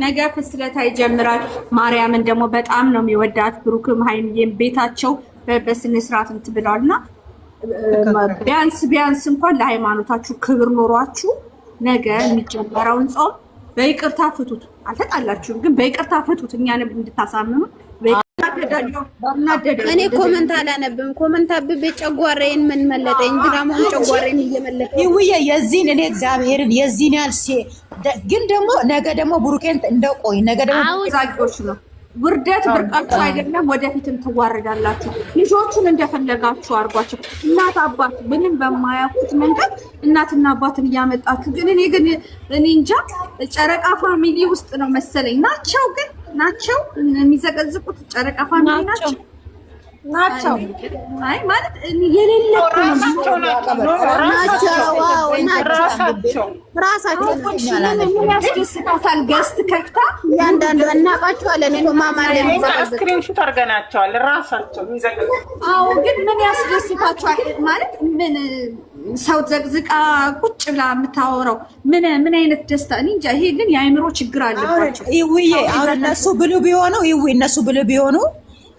ነገ ፍስለታ ይጀምራል። ማርያምን ደግሞ በጣም ነው የሚወዳት ብሩክም ሀይሚዬም ቤታቸው በስነ ስርዓት እንትን ብለዋልና ቢያንስ እንኳን ለሃይማኖታችሁ ክብር ኖሯችሁ ነገ የሚጀመረውን ጾም በይቅርታ ፍቱት። አልተጣላችሁም፣ ግን በይቅርታ ፍቱት። እኛንም እንድታሳምኑ እኔ ኮመንት አላነብም። ኮመንት አብቤ ጨጓራዬን ምን መለጠኝ። ድራማውን ጨጓራዬን እየመለጠኝ ይውዬ የዚህን እኔ እግዚአብሔርን የዚህን ያህል ግን ደግሞ ነገ ደግሞ ብሩኬን እንደቆይ ነገ ደግሞ ዛቂዎች ነው። ውርደት ብርቃችሁ አይደለም፣ ወደፊትም ትዋረዳላችሁ። ልጆቹን እንደፈለጋችሁ አርጓቸው። እናት አባት ምንም በማያውቁት መንገድ እናትና አባትን እያመጣችሁ ግን እኔ እንጃ ጨረቃ ፋሚሊ ውስጥ ነው መሰለኝ ናቸው የሚዘቀዝቁት ጨረቃ ፋሚሊ ናቸው። አይ ማለት የሌለ ራሳቸው ምን ያስደስታታል? ገስት ከፍታ ያንዳንዱ እናቃቸዋለን እኮ ማማን ስክሪንሾት አድርገናቸዋል። ራሳቸው የሚዘቅዙ ግን ምን ያስደስታቸዋል? ማለት ምን ሰው ዘቅዝቃ ቁጭ ብላ የምታወራው ምን አይነት ደስታ? እኔ እንጃ። ይሄ ግን የአእምሮ ችግር አለባቸው። ይውዬ አሁን እነሱ ብሉ ቢሆኑ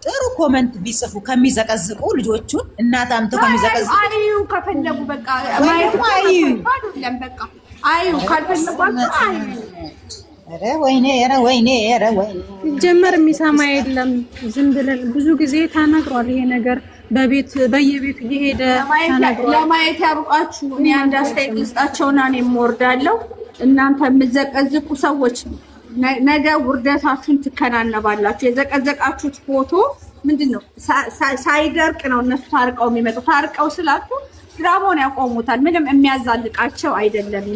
ጥሩ ኮመንት ቢጽፉ ከሚዘቀዝቁ ልጆቹን እናት አምጥተው ከሚዘቀዝቁ አዩ ከፈለጉ በቃ ማየት አይደለም በቃ አዩ ካልፈለጉ አዩ። ኧረ ወይኔ ጀመር የሚሰማ የለም። ዝም ብለን ብዙ ጊዜ ተነግሯል ይሄ ነገር በየቤቱ እየሄደ ተነግሯል። ለማየት ያብቃችሁ። እኔ አንድ አስተያየት ልስጣቸውና እኔም እወርዳለሁ። እናንተ የምትዘቀዝቁ ሰዎች ነገ ውርደታችሁን ትከናነባላችሁ። የዘቀዘቃችሁት ፎቶ ምንድነው? ሳይደርቅ ነው እነሱ ታርቀው የሚመጡ። ታርቀው ስላችሁ ድራማውን ያቆሙታል። ምንም የሚያዛልቃቸው አይደለም።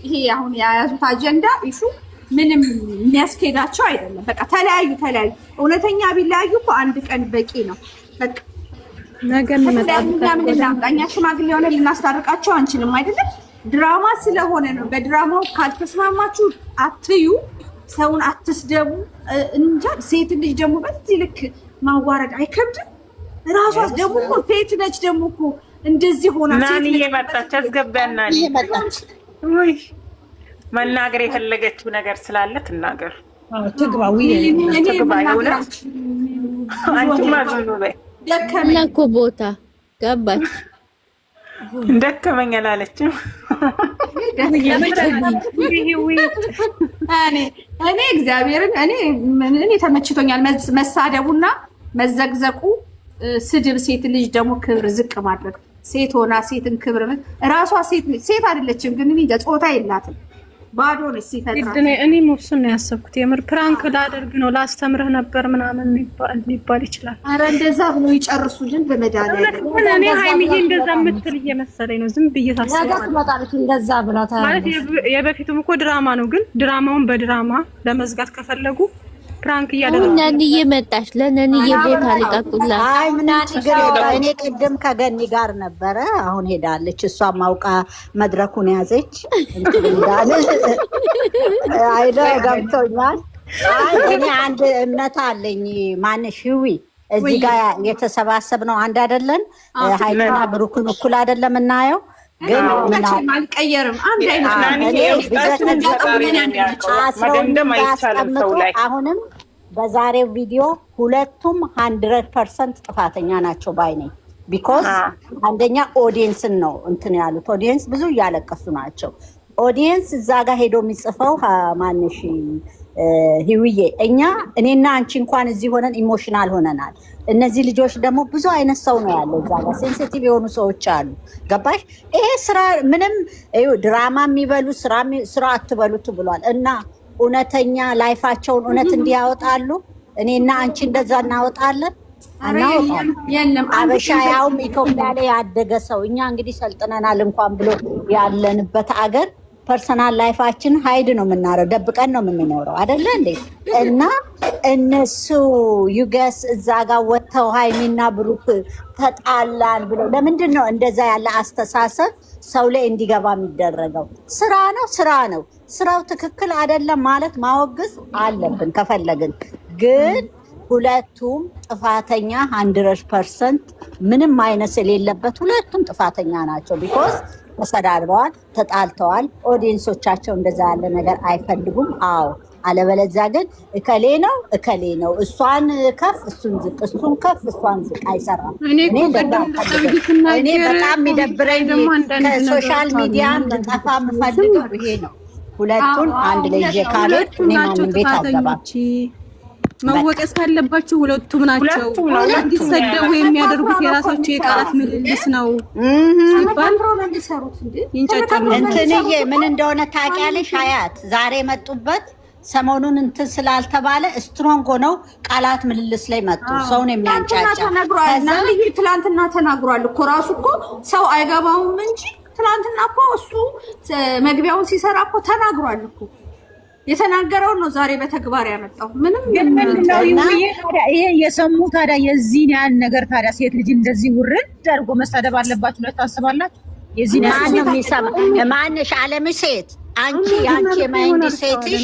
ይሄ አሁን የያዙት አጀንዳ ኢሹ ምንም የሚያስኬዳቸው አይደለም። በቃ ተለያዩ። እውነተኛ ቢለያዩ እኮ አንድ ቀን በቂ ነው። በቃ ነገ እኛ ሽማግሌ ሆነ ልናስታርቃቸው አንችልም አይደለም። ድራማ ስለሆነ ነው። በድራማው ካልተስማማችሁ አትዩ፣ ሰውን አትስደቡ። እንጃ ሴት ልጅ ደግሞ በዚህ ልክ ማዋረድ አይከብድም? ራሷስ ደግሞ እኮ ሴት ነች። ደግሞ እኮ እንደዚህ ሆና ናኒ እየመጣች አስገባና ወይ መናገር የፈለገችው ነገር ስላለ ትናገር። ትግባው አንቺማ ዝም በይ። ደከመኝ እኮ ቦታ ገባች። ደከመኝ አላለችም። እኔ እግዚአብሔርን እኔ ተመችቶኛል። መሳደቡና መዘግዘቁ ስድብ። ሴት ልጅ ደግሞ ክብር ዝቅ ማድረግ። ሴት ሆና ሴትን ክብር እራሷ ሴት አይደለችም፣ ግን እኔ ጾታ የላትም። ባዶ ነች ሲፈጥራ። እኔ ሙፍሱን ነው ያሰብኩት። የምር ፕራንክ ላደርግ ነው ላስተምርህ ነበር ምናምን ሊባል ይችላል። አረ እንደዛ ብሎ ይጨርሱልን በመድኃኒዓለም። እኔ ሃይሚዬ እንደዛ የምትል እየመሰለኝ ነው። ዝም ብዬ ታስባለሁ እንደዛ ብላታ ማለት የበፊቱም እኮ ድራማ ነው። ግን ድራማውን በድራማ ለመዝጋት ከፈለጉ ፕራንክ እያደረጉ ነንዬ መጣች። ለነንዬ ቦታ ልቀቁላት። አይ ምን ነገር የለም። እኔ ቅድም ከገኒ ጋር ነበረ፣ አሁን ሄዳለች። እሷም አውቃ መድረኩን ያዘች እንዳለ አይደ ገብቶኛል። አይ እኔ አንድ እምነት አለኝ። ማንሽ ህዊ እዚህ ጋር የተሰባሰብነው አንድ አይደለን? ሃይሚና ብሩክን እኩል አይደለም እናየው ግን አልቀየርም። አንድ አይነት አሁንም በዛሬው ቪዲዮ ሁለቱም 100% ጥፋተኛ ናቸው ባይ ነኝ። ቢኮዝ አንደኛ ኦዲየንስን ነው እንትን ያሉት። ኦዲየንስ ብዙ እያለቀሱ ናቸው። ኦዲየንስ እዛ ጋር ሄዶ የሚጽፈው ማንሽ ህውዬ እኔና አንቺ እንኳን እዚህ ሆነን ኢሞሽናል ሆነናል። እነዚህ ልጆች ደግሞ ብዙ አይነት ሰው ነው ያለው እዛ ጋር ሴንሲቲቭ የሆኑ ሰዎች አሉ። ገባሽ? ይሄ ስራ ምንም ድራማ የሚበሉ ስራ አትበሉት ብሏል። እና እውነተኛ ላይፋቸውን እውነት እንዲያወጣሉ እኔና አንቺ እንደዛ እናወጣለን አናወጣለን። አበሻ ያውም ኢትዮጵያ ላይ ያደገ ሰው እኛ እንግዲህ ሰልጥነናል እንኳን ብሎ ያለንበት አገር ፐርሰናል ላይፋችን ሀይድ ነው የምናረው፣ ደብቀን ነው የምንኖረው አይደለ እንዴ? እና እነሱ ዩገስ እዛ ጋር ወጥተው ሃይሚና ብሩክ ተጣላን ብለው ለምንድን ነው እንደዛ ያለ አስተሳሰብ ሰው ላይ እንዲገባ የሚደረገው? ስራ ነው። ስራው ትክክል አይደለም ማለት ማወገዝ አለብን ከፈለግን። ግን ሁለቱም ጥፋተኛ 100% ምንም አይነት የሌለበት ሁለቱም ጥፋተኛ ናቸው። ቢኮዝ ተሰዳድበዋል፣ ተጣልተዋል። ኦዲየንሶቻቸው እንደዛ ያለ ነገር አይፈልጉም። አዎ አለበለዚያ ግን እከሌ ነው እሷን ከፍ እሱን ዝቅ እሱን ከፍ እሷን ዝቅ አይሰራም። እኔ በጣም የሚደብረኝ ከሶሻል ሚዲያ ልጠፋ የምፈልገው ይሄ ነው። ሁለቱን አንድ ላይ ካልሄድ እኔ ማንም ቤት አልገባም። መወቀስ ካለባቸው ሁለቱም ናቸው። እንዲሰደቡ የሚያደርጉት የራሳቸው የቃላት ምልልስ ነው ሲባል እንትንዬ ምን እንደሆነ ታውቂያለሽ? ሀያት ዛሬ መጡበት ሰሞኑን እንትን ስላልተባለ ስትሮንግ ሆነው ቃላት ምልልስ ላይ መጡ። ሰውን የሚያንጫጫ ትላንትና ተናግሯል እኮ ራሱ እኮ ሰው አይገባውም እንጂ ትላንትና እኮ እሱ መግቢያውን ሲሰራ እኮ ተናግሯል እኮ። የተናገረውን ነው ዛሬ በተግባር ያመጣው። ምንም ይሄ የሰሙ ታዲያ የዚህን ያህል ነገር ታዲያ ሴት ልጅ እንደዚህ ውርድ አድርጎ መሳደብ አለባችሁ ብላችሁ ታስባላችሁ? የዚህን ያህል ማንሽ አለም ሴት አንቺ የአንቺ የማይንድ ሴትሽ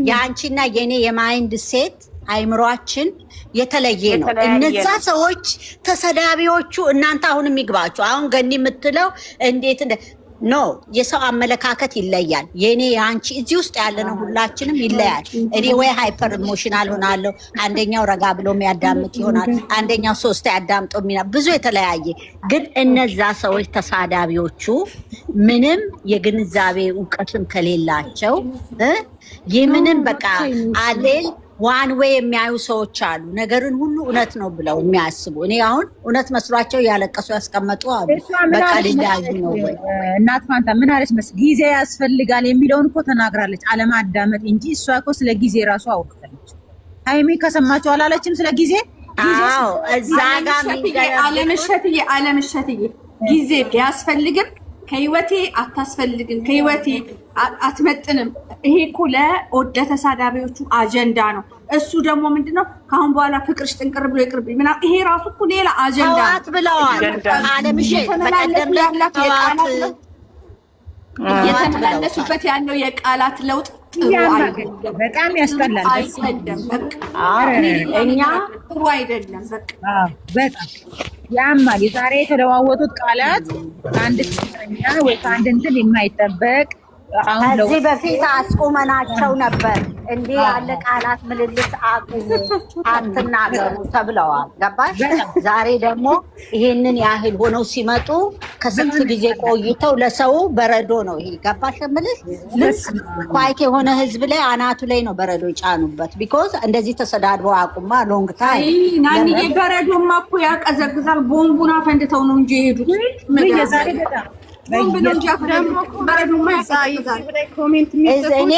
የአንቺና የኔ የማይንድ ሴት አይምሯችን የተለየ ነው። እነዛ ሰዎች ተሰዳቢዎቹ እናንተ አሁንም ይግባችሁ። አሁን ገኒ የምትለው እንዴት ኖ የሰው አመለካከት ይለያል። የኔ የአንቺ እዚህ ውስጥ ያለነው ሁላችንም ይለያል። እኔ ወይ ሃይፐር ኢሞሽናል ሆናለሁ፣ አንደኛው ረጋ ብሎ የሚያዳምጥ ይሆናል፣ አንደኛው ሶስት ያዳምጦ ብዙ የተለያየ። ግን እነዛ ሰዎች ተሳዳቢዎቹ ምንም የግንዛቤ እውቀትም ከሌላቸው የምንም በቃ አሌል ዋን ዌይ የሚያዩ ሰዎች አሉ። ነገርን ሁሉ እውነት ነው ብለው የሚያስቡ እኔ አሁን እውነት መስሏቸው ያለቀሱ ያስቀመጡ አሉ። በቃ ሊያዩ ነው ወይ እናት ፋንታ ምን አለች መስ ጊዜ ያስፈልጋል የሚለውን እኮ ተናግራለች። አለማዳመጥ እንጂ እሷ እኮ ስለ ጊዜ ራሱ አውርታለች። ሃይሚ ከሰማችሁ አላለችም ስለ ጊዜ? አዎ እዛ ጋር አለምሸትዬ ጊዜ ቢያስፈልግም ከህይወቴ አታስፈልግም፣ ከህይወቴ አትመጥንም። ይሄ እኮ ለወደ ተሳዳቢዎቹ አጀንዳ ነው። እሱ ደግሞ ምንድነው ከአሁን በኋላ ፍቅርሽ ጥንቅር ብሎ ይቅርብኝ ምናምን፣ ይሄ ራሱ እኮ ሌላ አጀንዳ ብለዋል። አለምሸት በቀደም ለቃላት እየተመላለሱበት ያለው የቃላት ለውጥ በጣም ያስጠላል። እኛ ጥሩ አይደለም። በጣም ያማል። የዛሬ የተለዋወጡት ቃላት ከአንድ ፍቅረኛ ወይ ከአንድ እንትን የማይጠበቅ ከዚህ በፊት አስቁመናቸው ነበር። እንዲህ ያለ ቃላት ምልልስ አቁሙ፣ አትናገሩ ተብለዋል። ገባሽ? ዛሬ ደግሞ ይሄንን ያህል ሆነው ሲመጡ ከስንት ጊዜ ቆይተው ለሰው በረዶ ነው ይሄ። ገባሽ የምልሽ? ኳይክ የሆነ ህዝብ ላይ አናቱ ላይ ነው በረዶ ይጫኑበት። ቢኮዝ እንደዚህ ተሰዳድበው አቁማ ሎንግ ታይም ናንዬ በረዶማ እኮ ያቀዘቅዛል። ቦምቡን አፈንድተው ነው እንጂ የሄዱት እኔ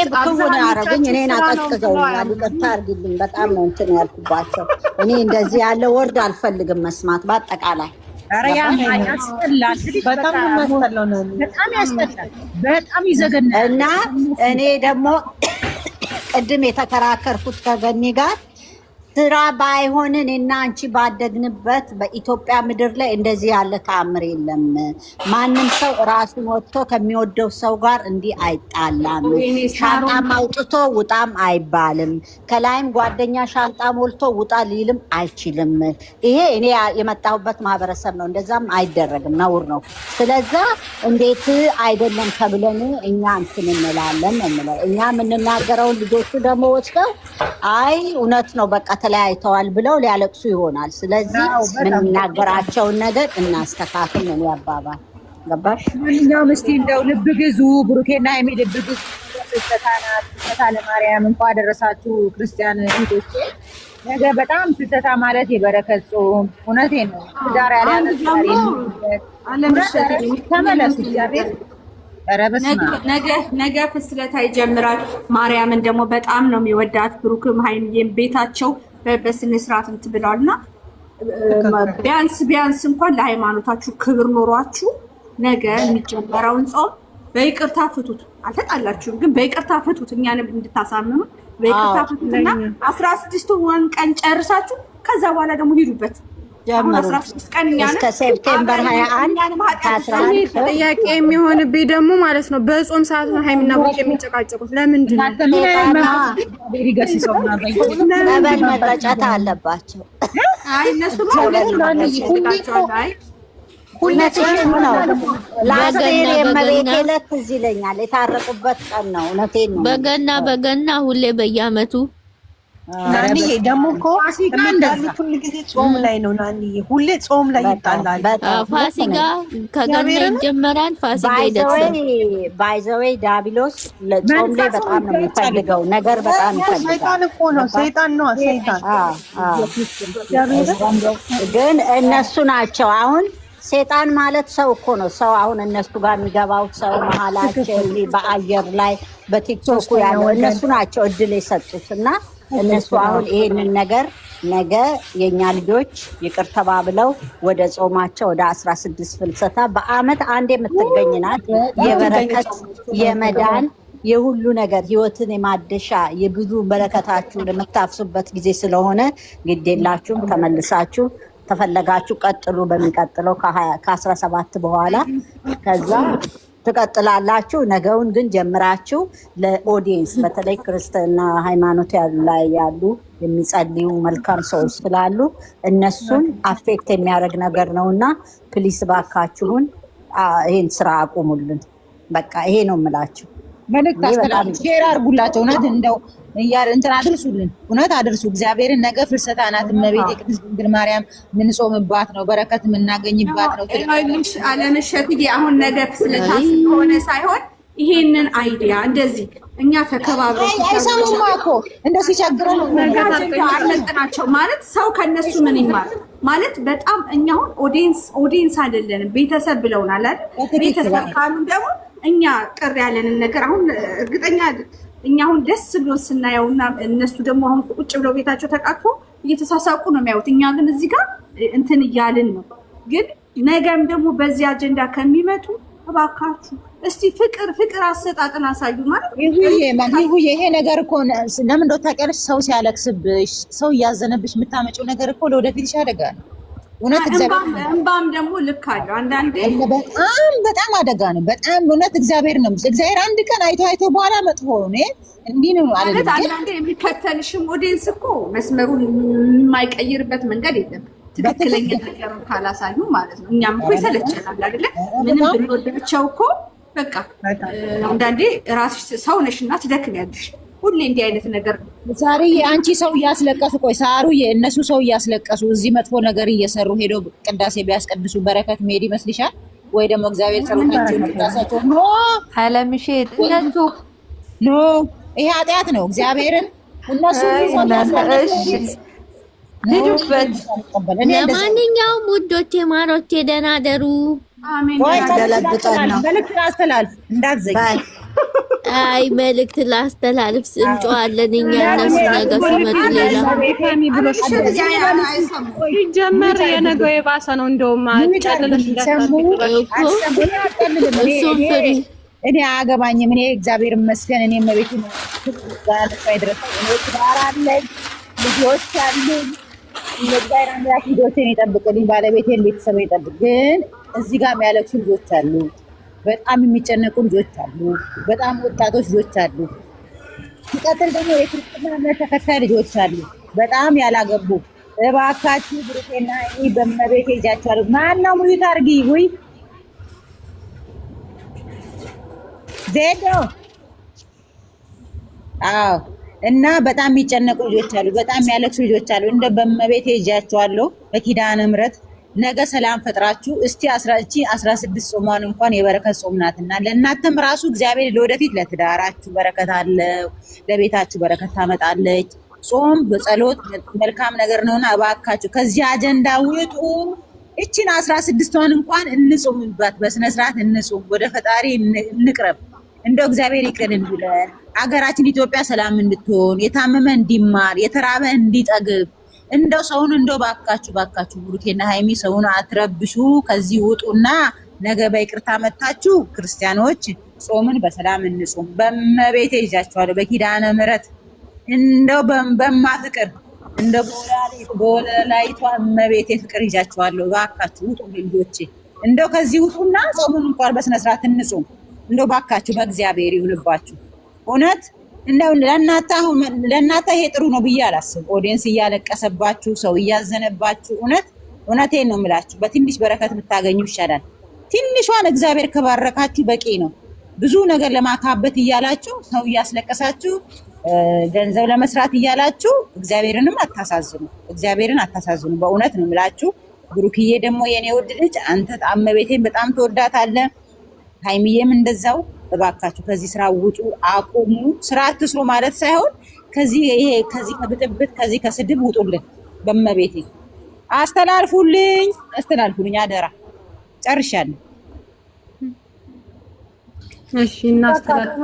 ብክውን አረጉኝ። እኔን አቀዝቅዘውኛል። ይቅርታ አድርጊልኝ። በጣም ነው እንትን ያልኩባቸው። እኔ እንደዚህ ያለ ወርድ አልፈልግም መስማት በአጠቃላይ። በጣም ያስጠላል፣ በጣም ይዘገናል። እና እኔ ደግሞ ቅድም የተከራከርኩት ከገኒ ጋር ስራ ባይሆንን እና አንቺ ባደግንበት በኢትዮጵያ ምድር ላይ እንደዚህ ያለ ተአምር የለም። ማንም ሰው ራሱን ወጥቶ ከሚወደው ሰው ጋር እንዲህ አይጣላም። ሻንጣም አውጥቶ ውጣም አይባልም። ከላይም ጓደኛ ሻንጣ ሞልቶ ውጣ ሊልም አይችልም። ይሄ እኔ የመጣሁበት ማህበረሰብ ነው። እንደዛም አይደረግም፣ ነውር ነው። ስለዛ እንዴት አይደለም ተብለን እኛ እንትን እንላለን ነው እኛ የምንናገረውን ልጆቹ ደግሞ ወስደው አይ እውነት ነው በቃ ተለያይተዋል ብለው ሊያለቅሱ ይሆናል። ስለዚህ የምንናገራቸውን ነገር እናስተካክል ነው ያባባል። ገባሽ? ማንኛውም እስቲ እንደው ልብ ግዙ፣ ብሩኬና ሀይሚ ልብ ግዙ። ፍልሰታ ለማርያም እንኳን አደረሳችሁ ክርስቲያን እህቶቼ። ነገ በጣም ፍልሰታ ማለት የበረከት ጾም። እውነቴን ነው። ዳር ያለ ተመለሱ እግዚአብሔር ነገ ፍስለታ ይጀምራል። ማርያምን ደግሞ በጣም ነው የሚወዳት። ብሩክም ሀይሚዬም ቤታቸው በስነ ስርዓት እንትን ብለዋል እና ቢያንስ እንኳን ለሃይማኖታችሁ ክብር ኖሯችሁ ነገ የሚጀመረውን ጾም በይቅርታ ፍቱት። አልተጣላችሁም፣ ግን በይቅርታ ፍቱት። እኛንም እንድታሳምኑ በይቅርታ ፍቱትና 16 ቀን ጨርሳችሁ ከዛ በኋላ ደግሞ ሂዱበት። እስከ ሴፕቴምበር 21 ጥያቄ የሚሆንብኝ ደግሞ ማለት ነው በጾም ሰዓት ነው ሀይሚና ብሩክ የሚጨቃጨቁት ለምንድን ነው? ለበል መረጨት አለባቸው። አይ እነሱ እውነትሽን ነው። ለአስቴር የእመቤቴ ዕለት እዚህ ይለኛል የታረቁበት ቀን ነው። እውነቴን ነው። በገና ሁሌ በየዓመቱ ናንዬ ደግሞ እኮ የሚጣሉት ሁሉ ጊዜ ጾም ላይ ነው። ናንዬ ሁሌ ጾም ላይ ይጣላል። ፋሲካ ከገና ይጀመራል። ፋሲካ ይደርሳል። ባይዘዌይ ዳቢሎስ ጾም ላይ በጣም ነው የሚፈልገው ነገር በጣም ይፈልጋል። ሰይጣን እኮ ነው። ሰይጣን ነው። ሰይጣን ግን እነሱ ናቸው አሁን ሴጣን ማለት ሰው እኮ ነው። ሰው አሁን እነሱ ጋር የሚገባው ሰው መሀላቸው በአየር ላይ በቲክቶክ ያለው እነሱ ናቸው እድል የሰጡት እና እነሱ አሁን ይሄንን ነገር ነገ የኛ ልጆች ይቅር ተባብለው ወደ ጾማቸው ወደ 16 ፍልሰታ በአመት አንድ የምትገኝ ናት። የበረከት የመዳን የሁሉ ነገር ህይወትን የማደሻ የብዙ በረከታችሁን የምታፍሱበት ጊዜ ስለሆነ ግዴላችሁም ተመልሳችሁ ተፈለጋችሁ ቀጥሉ። በሚቀጥለው ከ17 በኋላ ከዛ ትቀጥላላችሁ። ነገውን ግን ጀምራችሁ ለኦዲየንስ በተለይ ክርስትና ሃይማኖት ላይ ያሉ የሚጸልዩ መልካም ሰዎች ስላሉ እነሱን አፌክት የሚያደርግ ነገር ነውና ፕሊስ ባካችሁን ይሄን ስራ አቁሙልን። በቃ ይሄ ነው የምላችሁ። መልእክት አስተላልፉ፣ ሼር አድርጉላቸው። እውነት እንደው እንትን አድርሱልን፣ እውነት አድርሱ። እግዚአብሔርን ነገ ፍልሰታ ናት። እመቤቴ ቅድስት ድንግል ማርያም ምንጾምባት ነው፣ በረከት የምናገኝባት ነው። አለምሸትዬ አሁን ነገ ፍልሰታ ስለሆነ ሳይሆን ይሄንን አይዲያ እንደዚህ እኛ ተከባብረን አይሰሙማ እኮ እንደው ሲቸግረን አለጥናቸው ማለት ሰው ከነሱ ምን ይማር ማለት በጣም እኛ አሁን ኦዲየንስ አይደለንም ቤተሰብ ብለውናል አይደል? ቤተሰብ ካሉ ደግሞ እኛ ቅር ያለንን ነገር አሁን እርግጠኛ እኛ አሁን ደስ ብሎ ስናየውና እነሱ ደግሞ አሁን ቁጭ ብለው ቤታቸው ተቃቅፎ እየተሳሳቁ ነው የሚያዩት። እኛ ግን እዚህ ጋር እንትን እያልን ነው። ግን ነገም ደግሞ በዚህ አጀንዳ ከሚመጡ እባካችሁ እስቲ ፍቅር አሰጣጥን አሳዩ ማለት ይሁዬ ይሄ ነገር እኮ ለምን እንደው ታውቂያለሽ፣ ሰው ሲያለቅስብሽ ሰው እያዘነብሽ የምታመጪው ነገር እኮ ለወደፊትሽ ያደጋል። እውነት እንባም ደግሞ ልክ አለው። አንዳንዴ በጣም አደጋ ነው። በጣም እውነት እግዚአብሔር ነው። እግዚአብሔር አንድ ቀን አይቶ በኋላ መጥፎ ነው እንዲህ ነው ማለት አንዳንዴ የሚከተልሽም ኦዲየንስ እኮ መስመሩን የማይቀይርበት መንገድ የለም። ትክክለኛ ነገር ካላሳዩ ማለት ነው። እኛም እኮ ይሰለቸናል አይደለ? ምንም ብንወዳቸው እኮ በቃ አንዳንዴ ራስሽ ሰው ነሽና ትደክሚያለሽ። ሁሌ እንዲህ አይነት ነገር ዛሬ አንቺ ሰው እያስለቀሱ ቆይ ሳሩዬ፣ እነሱ ሰው እያስለቀሱ እዚህ መጥፎ ነገር እየሰሩ ሄደው ቅዳሴ ቢያስቀድሱ በረከት መሄድ ይመስልሻል? ወይ ደግሞ እግዚአብሔር ጸሎታቸውን ቅዳሴያቸው ኖ አለምሽ እነሱ ኖ ይሄ ኃጢአት ነው። እግዚአብሔርን እነሱ ሂዱበት። ለማንኛውም ውዶቼ ማሮቼ ደህና ደሩ። መልዕክት ላስተላልፍ እንዳትዘጊ። አይ መልዕክት ላስተላልፍ እንጨዋለን እኛ እነሱ ነገር ሲመጡ ሌላ ሲጀመር የነገው የባሰ ነው። እንደውም ጨልለሽ እሱም ፍሪ እኔ አያገባኝም። እኔ እግዚአብሔር ይመስገን እኔ መቤት ነው ድረስ ትዳር አለኝ፣ ልጆች አሉኝ። እግዚአብሔር አምላክ ልጆቼን ይጠብቅልኝ፣ ባለቤቴን ቤተሰብ ይጠብቅ። ግን እዚህ ጋር የሚያለቅሱ ልጆች አሉ፣ በጣም የሚጨነቁ ልጆች አሉ፣ በጣም ወጣቶች ልጆች አሉ። ሲቀጥል ደግሞ የክርስትና እምነት ተከታይ ልጆች አሉ፣ በጣም ያላገቡ። እባካችሁ ብሩኬና እኔ በመቤቴ ይዣቸዋለሁ። ማነው ሙይት አድርጊ ውይ ዜዶ አዎ። እና በጣም የሚጨነቁ ልጆች አሉ፣ በጣም የሚያለቅሱ ልጆች አሉ። እንደ በመቤቴ ይዣቸዋለሁ በኪዳነ ምሕረት ነገ ሰላም ፈጥራችሁ እስቲ 16 ጾሟን እንኳን የበረከት ጾም ናትና ለእናንተም ራሱ እግዚአብሔር ለወደፊት ለትዳራችሁ በረከት አለው፣ ለቤታችሁ በረከት ታመጣለች። ጾም በጸሎት መልካም ነገር ነውና እባካችሁ ከዚህ አጀንዳ ውጡ። እቺን 16ቷን እንኳን እንጾምባት፣ በስነ ስርዓት እንጾም፣ ወደ ፈጣሪ እንቅረብ። እንደው እግዚአብሔር ይቅር እንዲለን አገራችን ኢትዮጵያ ሰላም እንድትሆን፣ የታመመ እንዲማር፣ የተራበ እንዲጠግብ። እንደው ሰውን እንደው ባካችሁ ብሩኬና ሃይሚ ሰውን አትረብሹ። ከዚህ ውጡና ነገ በይቅርታ መታችሁ ክርስቲያኖች ጾምን በሰላም እንጾም። በመቤቴ ይዣችኋለሁ በኪዳነ ምሕረት እንደው በማፍቅር እንደ በወላይቷ እመቤቴ ፍቅር ይዣችኋለሁ። ባካችሁ ውጡ ልጆቼ፣ እንደው ከዚህ ውጡና ጾሙን እንኳን በስነ ስርዓት እንጾም። እንደው ባካችሁ በእግዚአብሔር ይሁንባችሁ። እውነት እንደው ለእናንተ ይሄ ጥሩ ነው ብዬ አላስብም። ኦዲየንስ እያለቀሰባችሁ፣ ሰው እያዘነባችሁ፣ እውነት እውነቴን ነው የምላችሁ። በትንሽ በረከት ብታገኙ ይሻላል። ትንሿን እግዚአብሔር ከባረካችሁ በቂ ነው። ብዙ ነገር ለማካበት እያላችሁ ሰው እያስለቀሳችሁ ገንዘብ ለመስራት እያላችሁ እግዚአብሔርንም አታሳዝኑ። እግዚአብሔርን አታሳዝኑ። በእውነት ነው የምላችሁ። ብሩክዬ ደግሞ የኔ ውድ ልጅ አንተ እመቤቴን በጣም ትወዳታለህ። ሃይሚዬም እንደዛው። እባካችሁ ከዚህ ስራ ውጡ፣ አቁሙ። ስራ አትስሩ ማለት ሳይሆን ከዚህ ከብጥብጥ ከዚህ ከስድብ ውጡልን። በእመቤቴ አስተላልፉልኝ አደራ። ጨርሻለሁ። እሺ እናስተላልፍ።